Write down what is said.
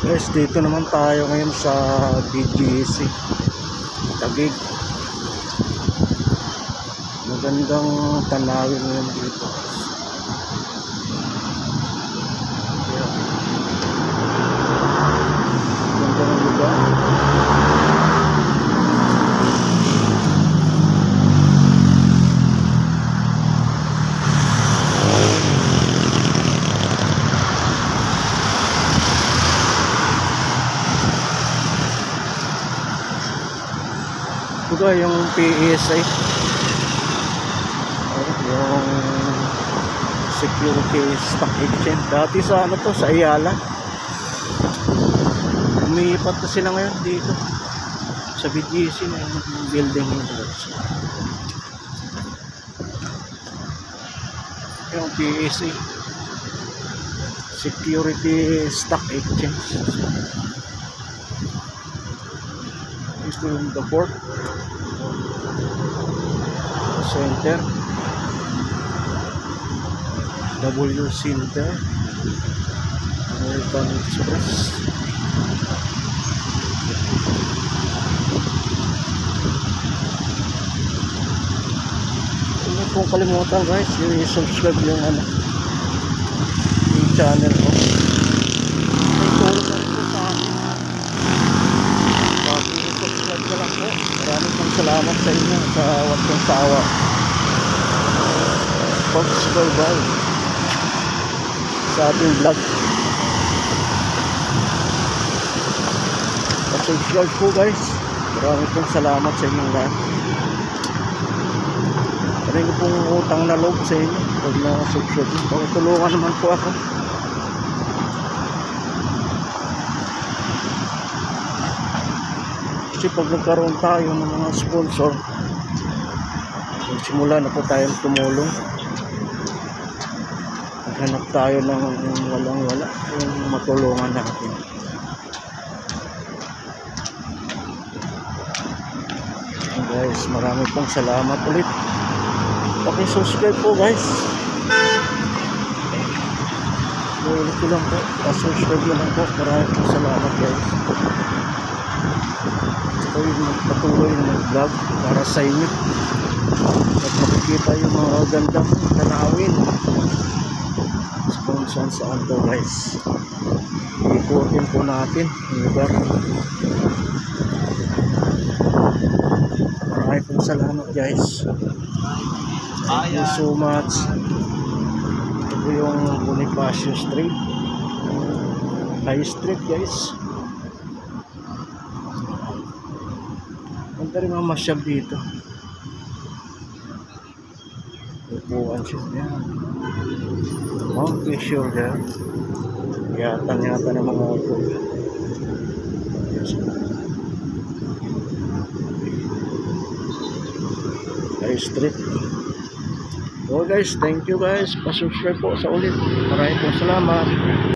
Guys, dito naman tayo ngayon sa BGC Taguig. Magandang tanawin ngayon dito. Magandang lugar. Ito yung PSA, yung Security Stock Exchange. Dati sa ano to, sa Ayala. Umiipat na sila ngayon dito sa BGC na yung building nito. Yung PSA, Security Stock Exchange. Ito yung the port center, W Center, American Express. Huwag pong kalimutan guys, i-subscribe yung yung channel ko. May tulong na rin po sa akin. I-subscribe ko lang po. Maraming pong salamat sa inyo sa huwag kong sawa pag-subscribe sa ating vlog. Subscribe po guys. Maraming pong salamat sa inyong lahat. Maraming pong utang na loob sa inyo pag na-subscribe. Pagtulungan naman po ako. Kasi pag nagkaroon tayo ng mga sponsor, simula na po tayong tumulong. Maghanap tayo ng walang-wala yung matulungan natin. Guys, marami pong salamat ulit. Paki-subscribe po guys. Ulit ko lang po. Pa-subscribe lang po. Marami pong salamat guys. Ito yung patuloy na vlog para sa inyo. At makikita yung mga gandang tanawin kung saan saan to guys. Ikutin po natin yung lugar. Maraming pong salamat guys. Thank you so much. Ito po yung Bonifacio Street, High Street guys. Ganda rin mga masyag dito. Upuan siya yan. Mount Fisher yan. Yata ng mga auto. Yes. High Street. So guys, thank you guys. Pa-subscribe po sa ulit. Maraming po salamat.